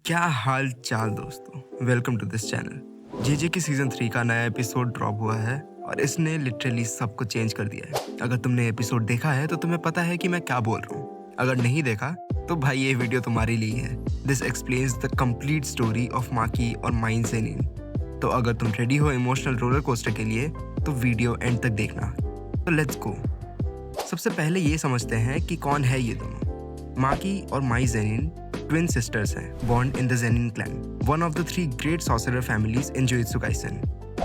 क्या हाल चाल दोस्तों, welcome to this channel. JJ की सीजन 3 का नया एपिसोड ड्रॉप हुआ है और इसने लिटरली सब कुछ चेंज कर दिया है। अगर तुमने एपिसोड देखा है तो तुम्हें पता है कि मैं क्या बोल रहा हूँ। अगर नहीं देखा तो भाई ये वीडियो तुम्हारे लिए है। This explains the complete story of Maki और माइन सेनिन। तो अगर तुम रेडी हो इमोशनल रोलर कोस्टर के लिए तो वीडियो एंड तक देखना। तो लेट्स गो। सबसे पहले ये समझते हैं कि कौन है ये दोनों। माकी और माई जेनिन ट्विन सिस्टर्स हैं, born in the Zenin clan, one of the 3 great sorcerer families in Jujutsu Kaisen।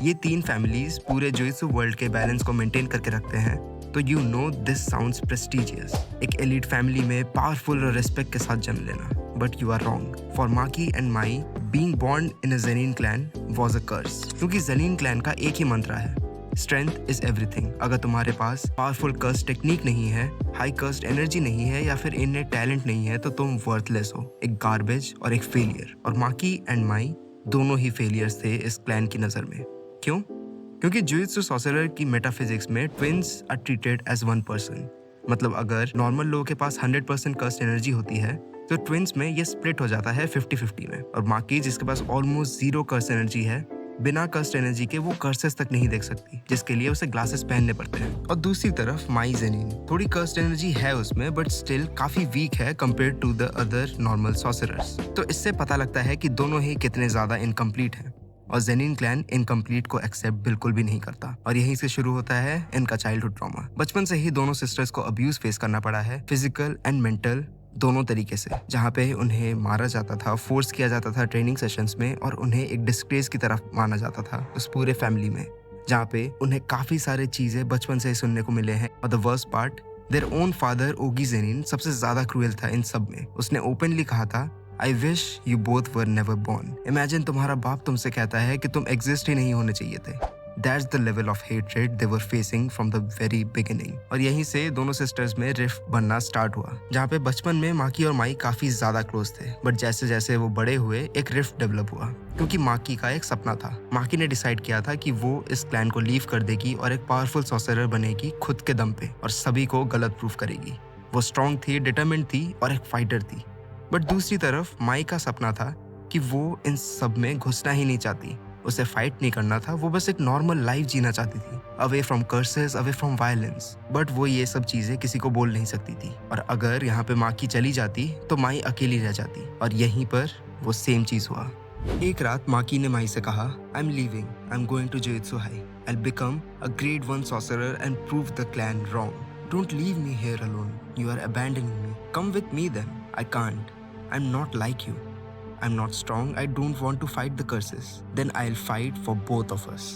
ये 3 फैमिलीज पूरे जुजुत्सु वर्ल्ड के बैलेंस को मेंटेन करके रखते हैं। तो you know this sounds prestigious, एक एलिट फैमिली में पावरफुल और रिस्पेक्ट के साथ जन्म लेना। But you are wrong. For Maki and Mai, being born in a Zenin clan was a curse, क्योंकि Zenin clan का एक ही मंत्र है, स्ट्रेंथ इज एवरीथिंग। अगर तुम्हारे पास पावरफुल कर्स्ट टेक्निक नहीं है, हाई कर्स्ट एनर्जी नहीं है या फिर इनने टैलेंट नहीं है तो तुम वर्थलेस हो, एक गार्बेज और एक फेलियर। और माकी एंड माई दोनों ही फेलियर्स थे इस क्लैन की नजर में। क्यों? क्योंकि जुजुत्सु सॉर्सरर की मेटाफिजिक्स में twins are treated as one person. मतलब अगर नॉर्मल लोगों के पास 100% कर्स्ट एनर्जी होती है तो ट्विन्स में ये स्प्लिट हो जाता है 50-50 में। और माकी जिसके पास ऑलमोस्ट 0 कर्स्ट एनर्जी है, बिना कर्स्ट एनर्जी के वो कर्सेस तक नहीं देख सकती, जिसके लिए उसे ग्लासेस पहनने पड़ते हैं। और दूसरी तरफ माई जेनिन, थोड़ी कर्स्ट एनर्जी है उसमें बट स्टिल काफी वीक है compare to the other normal sorcerers. तो इससे पता लगता है कि दोनों ही कितने ज्यादा इनकम्प्लीट हैं। और जेनिन क्लैन इनकम्प्लीट को एक्सेप्ट बिल्कुल भी नहीं करता। और यहीं से शुरू होता है इनका चाइल्डहुड ट्रॉमा। बचपन से ही दोनों सिस्टर्स को अब्यूज फेस करना पड़ा है, फिजिकल एंड मेंटल दोनों तरीके से। जहाँ पे उन्हें मारा जाता था, फोर्स किया जाता था ट्रेनिंग सेशंस में, और उन्हें एक डिस्ग्रेस की तरफ माना जाता था उस पूरे फैमिली में। जहाँ पे उन्हें काफी सारे चीजें बचपन से ही सुनने को मिले हैं। और the worst part, their own father Ogi Zenin सबसे ज्यादा क्रूएल था इन सब में। उसने ओपनली कहा था, I wish you both were never born. Imagine तुम्हारा बाप तुमसे कहता है कि तुम एग्जिस्ट ही नहीं होने चाहिए थे। That's the level of hatred they were facing from the very beginning। और यहीं से दोनों सिस्टर्स में रिफ्ट बनना स्टार्ट हुआ, जहाँ पे बचपन में माकी और माई काफी ज्यादा क्लोज थे। बट जैसे जैसे वो बड़े हुए एक रिफ्ट डेवलप हुआ, क्योंकि माकी का एक सपना था। माकी ने डिसाइड किया था कि वो इस क्लैन को लीव कर देगी और एक पावरफुल सॉर्सरर बनेगी खुद के दम पे, और सभी को गलत प्रूफ करेगी। वो स्ट्रॉन्ग थी, डिटरमिन्ड थी और एक फाइटर थी। बट दूसरी तरफ माई का सपना था कि वो इन सब में घुसना ही नहीं चाहती, उसे फाइट नहीं करना था, वो बस एक नॉर्मल लाइफ जीना चाहती थी, away from curses, away from violence. But वो ये सब चीजें किसी को बोल नहीं सकती थी। और अगर यहाँ पे माकी चली जाती तो माई अकेली रह जाती। और यहीं पर वो सेम चीज हुआ। एक रात माकी ने माई से कहा, I am leaving, I am going to jujutsu high, I will become a grade 1 sorcerer and prove the clan wrong. Don't leave me here alone, you are abandoning me, come with me then. I can't, I am not like you, I'm not strong, I don't want to fight the curses. Then I'll fight for both of us.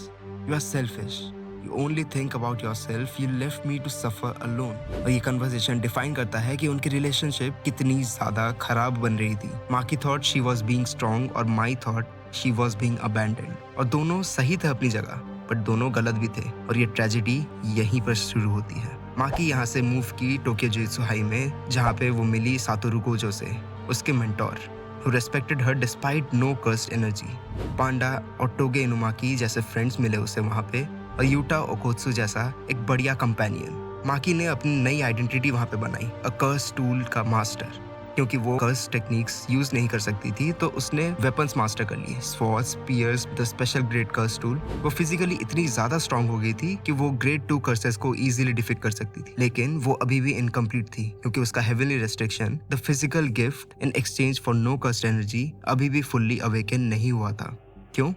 You are selfish. You only think about yourself. You left me to suffer alone. और ये conversation define करता है कि उनकी relationship कितनी ज्यादा खराब बन रही थी। Maki thought she was being strong और Mai thought she was being abandoned. और दोनों सही थे अपनी जगह, बट दोनों गलत भी थे। और ये ट्रेजेडी यहीं पर शुरू होती है। माकी यहाँ से मूव की टोक्यो जुजुत्सु हाई में, जहाँ पे वो मिली सातोरु गोजो से, उसके mentor who respected her despite no cursed energy। पांडा और टोगे इनुमाकी जैसे फ्रेंड्स मिले उसे वहाँ पे, और यूटा ओकोत्सु जैसा एक बढ़िया कंपेनियन। माकी ने अपनी नई आइडेंटिटी वहाँ पे बनाई, अ कर्स टूल का मास्टर। क्योंकि वो कर्स टेक्निक्स यूज नहीं कर सकती थी तो उसने वेपन्स मास्टर कर लिए, sword, spears, the special grade curse tool. वो फिजिकली इतनी ज्यादा स्ट्रांग हो गई थी कि वो ग्रेड 2 कर्सेस को इजीली डिफीट कर सकती थी। लेकिन वो अभी भी इनकम्प्लीट थी, क्योंकि उसका heavenly restriction, the physical gift in exchange for no cursed energy, अभी भी फुल्ली अवेकन नहीं हुआ था। क्यों?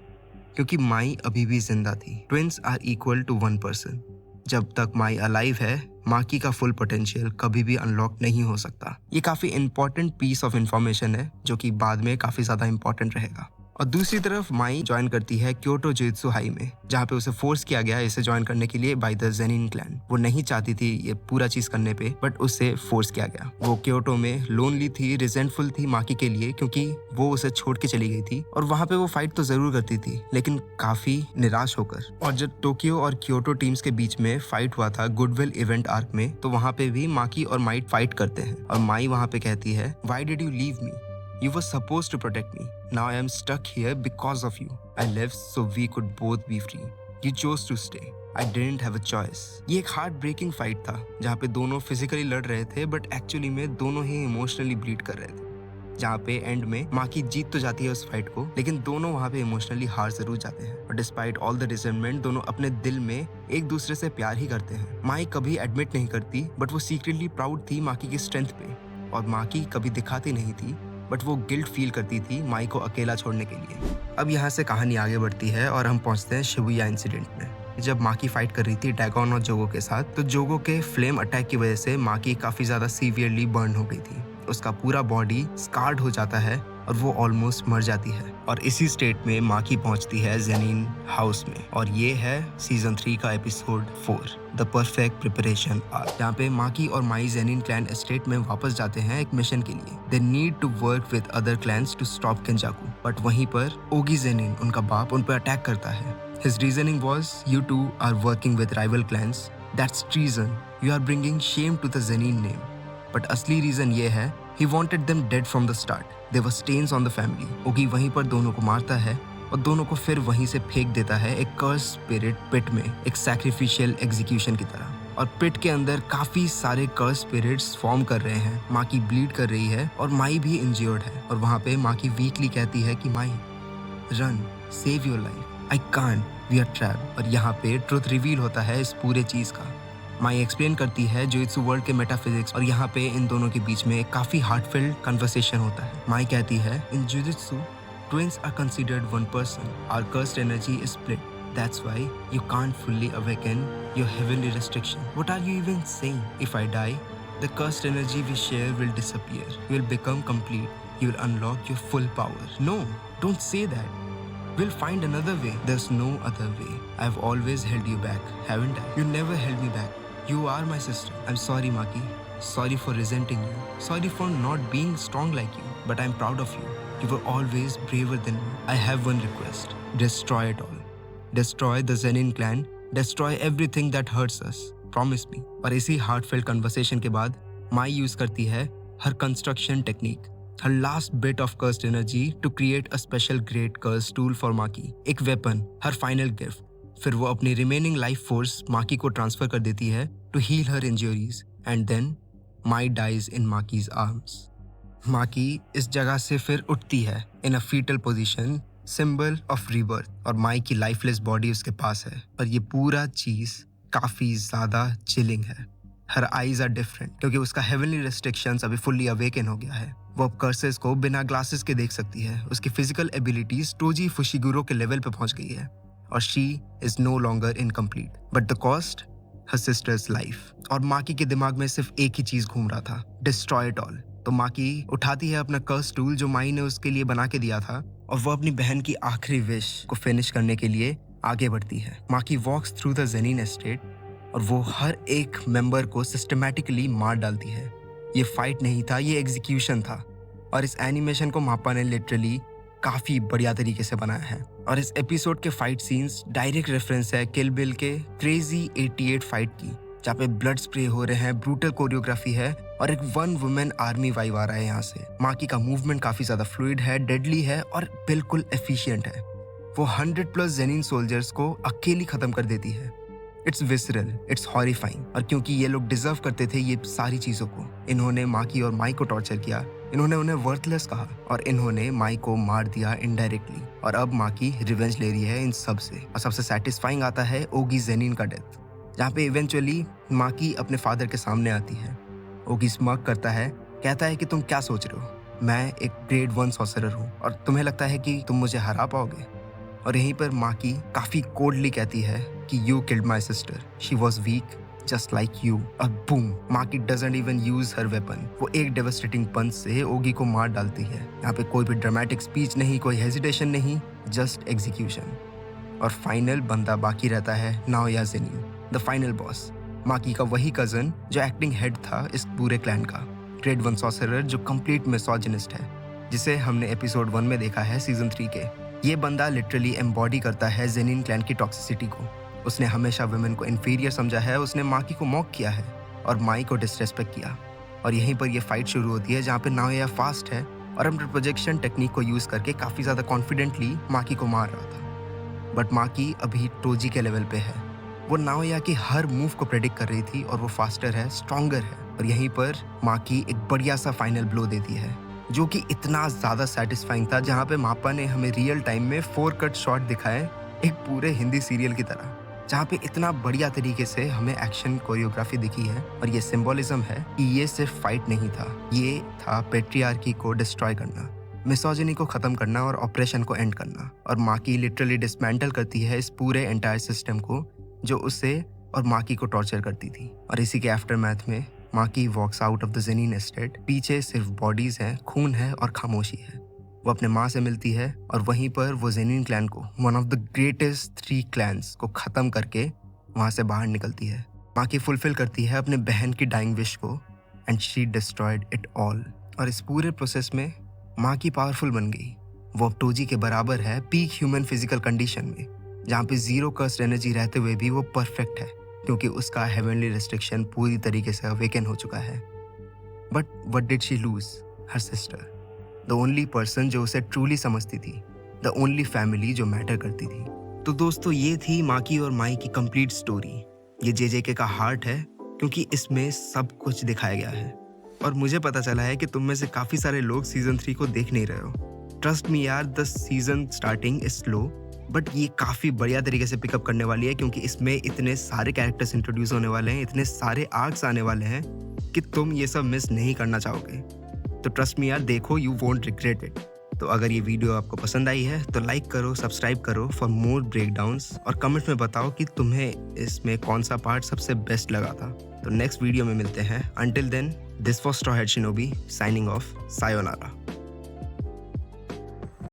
क्योंकि माई अभी भी जिंदा थी। Twins are equal to 1 person. जब तक माई अलाइव है, माकी का फुल पोटेंशियल कभी भी अनलॉक नहीं हो सकता। ये काफी इंपॉर्टेंट पीस ऑफ इंफॉर्मेशन है जो कि बाद में काफी ज्यादा इंपॉर्टेंट रहेगा। और दूसरी तरफ माई ज्वाइन करती है क्योटो जुजुत्सु हाई में, जहाँ पे उसे फोर्स किया गया इसे ज्वाइन करने के लिए बाय द जेनिन क्लैन। वो नहीं चाहती थी ये पूरा चीज करने पे, बट उसे फोर्स किया गया। वो क्योटो में लोनली थी, रिजेंटफुल थी माकी के लिए, क्योंकि वो उसे छोड़ के चली गई थी। और वहाँ पे वो फाइट तो जरूर करती थी, लेकिन काफी निराश होकर। और जब टोक्यो और क्योटो टीम्स के बीच में फाइट हुआ था गुडविल इवेंट आर्क में, तो वहाँ पे भी माकी और माई फाइट करते हैं। और माई वहाँ पे कहती है, why did you leave me? You were supposed to protect me. Now I am stuck here because of you. I left so we could both be free. You chose to stay. I didn't have a choice. ये एक heart breaking fight था, जहाँ पे दोनों physically लड़ रहे थे but actually में दोनों ही इमोशनली ब्लीड कर रहे थे। जहाँ पे एंड में माकी जीत तो जाती है उस फाइट को, लेकिन दोनों वहाँ पे इमोशनली हार जरूर जाते हैं। और डिस्पाइट ऑल द रिजेंटमेंट दोनों अपने दिल में एक दूसरे से प्यार ही करते हैं। माई कभी एडमिट नहीं करती, बट वो सीक्रेटली प्राउड थी माकी की स्ट्रेंथ पे, और माकी कभी दिखाती नहीं थी, बट वो गिल्ट फील करती थी माई को अकेला छोड़ने के लिए। अब यहाँ से कहानी आगे बढ़ती है और हम पहुंचते हैं शिबुया इंसिडेंट में। जब माकी फाइट कर रही थी डैगन और जोगो के साथ, तो जोगो के फ्लेम अटैक की वजह से माकी काफी ज्यादा सीवियरली बर्न हो गई थी। उसका पूरा बॉडी स्कार्ड हो जाता है और वो ऑलमोस्ट मर जाती है। और इसी स्टेट में माकी पहुंचती है जेनिन हाउस में, और ये है सीजन 3 का episode 4 the perfect preparation arc, जहाँ पे माकी और माई जेनिन क्लैन एस्टेट में वापस जाते हैं एक मिशन के लिए। They need to work with other clans to stop Kenjaku, but वहीं पर ओगी जेनिन, उनका बाप, उन पर अटैक करता है। His reasoning was, you two are working with rival clans. That's treason. You are bringing shame to the Zenin name. But असली reason ये है, he wanted them dead from the start. They were stains on the family. ओगी वहीं पर दोनों को मारता है और दोनों को फिर वहीं से फेंक देता है एक कर्स स्पिरिट पिट में, एक सैक्रिफिशियल एग्जीक्यूशन की तरह। और पिट के अंदर काफी सारे कर्स स्पिरिट्स फॉर्म कर रहे हैं। माकी ब्लीड कर रही है और माई भी इंजर्ड है, और वहाँ पे माकी वीकली कहती है कि Mai run, save your life, I can't, we are trapped. और यहाँ पे ट्रुथ रिवील होता है इस पूरे चीज का। माई एक्सप्लेन करती है जुजित्सु वर्ल्ड के मेटाफिजिक्स, और यहाँ पे इन दोनों के बीच में काफी हार्टफेल्ट कन्वर्सेशन होता है। माई कहती है, इन jujitsu twins are considered one person. Our cursed energy is split. That's why you can't fully awaken your heavenly restriction. What are you even saying? If I die, the cursed energy we share will disappear. You will become complete. You will unlock your full power. No, don't say that. We'll find another way. There's no other way. I've always held you back, haven't I? You never held me back. You are my sister. I'm sorry, Maki. Sorry for resenting you. Sorry for not being strong like you. But I'm proud of you. You were always braver than me. I have one request. Destroy it all. Destroy the Zenin clan. Destroy everything that hurts us. Promise me. और इसी heartfelt conversation के बाद माई use करती है her construction technique, her last bit of cursed energy to create a special great curse tool for Maki. एक weapon, her final gift. फिर वो अपनी remaining life force माकी को ट्रांसफर कर देती है to heal her injuries. And then Mai dies in Maki's arms. माकी इस जगह से फिर उठती है in a fetal position, symbol of rebirth, और माई की लाइफलेस बॉडी उसके पास है। और ये पूरा चीज काफी ज्यादा चिलिंग है। हर आईज आर डिफरेंट, क्योंकि उसका हेवनली रेस्ट्रिक्शंस अभी फुल्ली अवेकन हो गया है। वो अब कर्सेस को बिना ग्लासेस के देख सकती है। उसकी फिजिकल एबिलिटीज टोजी फुशिगुरो के लेवल पे पहुंच गई है, और she is no longer incomplete. But the cost, her sister's life. और माकी के दिमाग में सिर्फ एक ही चीज घूम रहा था, डिस्ट्रॉय इट ऑल। तो माकी उठाती है अपना कर्स टूल जो माई ने उसके लिए बना के दिया था, और वो अपनी बहन की आखिरी विश को फिनिश करने के लिए आगे बढ़ती है। माकी वॉक्स थ्रू द जेनिन एस्टेट, और वो हर एक मेंबर को सिस्टमैटिकली मार डालती है। ये फाइट नहीं था, ये एग्जीक्यूशन था। और इस एनिमेशन को मापा ने लिटरली काफी बढ़िया तरीके से बनाया है। और इस एपिसोड के फाइट सीन्स डायरेक्ट रेफरेंस है किल बिल के क्रेजी 88 फाइट की, जहाँ पे ब्लड स्प्रे हो रहे हैं, ब्रूटल कोरियोग्राफी है, और एक वन वुमेन आर्मी वाइब आ रहा है यहाँ से। माकी का मूवमेंट काफी ज्यादा फ्लूइड है, डेडली है, और बिल्कुल एफिशिएंट है। वो 100+ जेनिन सोल्जर्स को अकेली खत्म कर देती है। It's visceral, it's horrifying. और क्योंकि ये लोग डिजर्व करते थे ये सारी चीजों को, इन्होंने माकी और माई को टॉर्चर किया, इन्होंने उन्हें वर्थलेस कहा, और इन्होंने माई को मार दिया इनडायरेक्टली। और अब माकी रिवेंज ले रही है इन सब से। और सबसे सेटिस्फाइंग आता है ओगी जेनिन का डेथ, जहाँ पे इवेंचुअली माकी अपने फादर के सामने आती है। ओगी स्मर्क करता है, कहता है कि तुम क्या सोच रहे हो, मैं एक ग्रेड 1 सॉर्सरर हूँ, और तुम्हें लगता है कि तुम मुझे हरा पाओगे। और यहीं पर माकी काफी कोल्डली कहती है कि you killed my sister, she was weak just like you. और boom, Maki doesn't even use her weapon. वो एक डेवास्टेटिंग पंच से ओगी को मार डालती है। यहाँ पे कोई भी ड्रामेटिक स्पीच नहीं, कोई हेजिटेशन नहीं, जस्ट एग्जीक्यूशन। और फाइनल बंदा बाकी रहता है Naoya Zenin, the final boss. Maki का वही कजन जो एक्टिंग हेड था इस पूरे क्लैन का, ग्रेड 1 सॉर्सरर जो कंप्लीट मिसोजिनिस्ट है, जिसे हमने एपिसोड 1 में देखा है सीजन 3 के। ये बंदा लिटरली एम्बॉडी करता है जेनिन क्लैन की टॉक्सिसिटी को। उसने हमेशा वुमेन को इन्फीरियर समझा है, उसने माकी को मॉक किया है और माई को डिसरेस्पेक्ट किया। और यहीं पर ये फाइट शुरू होती है, जहाँ पे नाओया फास्ट है और अपने प्रोजेक्शन टेक्निक को यूज करके काफी ज्यादा कॉन्फिडेंटली माकी को मार रहा था। बट माकी अभी टोजी के लेवल पे है। वो नाओया की हर मूव को प्रेडिक्ट कर रही थी, और वो फास्टर है, स्ट्रॉन्गर है। और यहीं पर माकी एक बढ़िया सा फाइनल ब्लो देती है, जो कि इतना ज़्यादा सेटिस्फाइंग था, जहाँ पे मापा ने हमें रियल टाइम में 4 कट शॉट दिखाए एक पूरे हिंदी सीरियल की तरह, जहाँ पे इतना बढ़िया तरीके से हमें एक्शन कोरियोग्राफी दिखी है। और ये सिंबोलिज्म है कि ये सिर्फ फाइट नहीं था, ये था पेट्रियार्की को डिस्ट्रॉय करना, मिसोजिनी को खत्म करना और ऑपरेशन को एंड करना। और माकी लिटरली डिसमेंटल करती है इस पूरे एंटायर सिस्टम को जो उसे और माकी को टॉर्चर करती थी। और इसी के आफ्टरमैथ में Maki walks out of the Zenin estate. पीछे सिर्फ बॉडीज हैं, खून है और खामोशी है। वो अपने माँ से मिलती है और वहीं पर वो जेनिन क्लैन को, one of the greatest 3 clans को खत्म करके वहां से बाहर निकलती है। माकी फुलफिल करती है अपने बहन की डाइंग विश को and she destroyed it all. और इस पूरे प्रोसेस में माकी पावरफुल बन गई। वो अब टोजी के बराबर है पीक ह्यूमन फिजिकल कंडीशन में, जहाँ पे 0 कर्स्ट एनर्जी रहते हुए भी वो परफेक्ट है, क्योंकि उसका हेवनली रिस्ट्रिक्शन पूरी तरीके से अवेकन हो चुका है। But what did she lose? Her sister, the only person जो उसे ट्रूली समझती थी, द ओनली फैमिली जो मैटर करती थी। तो दोस्तों, ये थी माकी और माई की कंप्लीट स्टोरी। ये जेजेके का हार्ट है, क्योंकि इसमें सब कुछ दिखाया गया है। और मुझे पता चला है कि तुम में से काफ़ी सारे लोग सीजन 3 को देख नहीं रहे हो। ट्रस्ट मी यार, the season starting is slow, but ये काफ़ी बढ़िया तरीके से पिकअप करने वाली है, क्योंकि इसमें इतने सारे कैरेक्टर्स इंट्रोड्यूस होने वाले हैं, इतने सारे आर्क्स आने वाले हैं कि तुम ये सब मिस नहीं करना चाहोगे। तो ट्रस्ट मी यार, देखो, यू वोंट रिग्रेट इट। तो अगर ये वीडियो आपको पसंद आई है तो लाइक करो, सब्सक्राइब करो फॉर मोर ब्रेकडाउन्स, और कमेंट में बताओ कि तुम्हें इसमें कौन सा पार्ट सबसे बेस्ट लगा था। तो नेक्स्ट वीडियो में मिलते हैं। Until then, this was Straw Hat Shinobi signing off. Sayonara.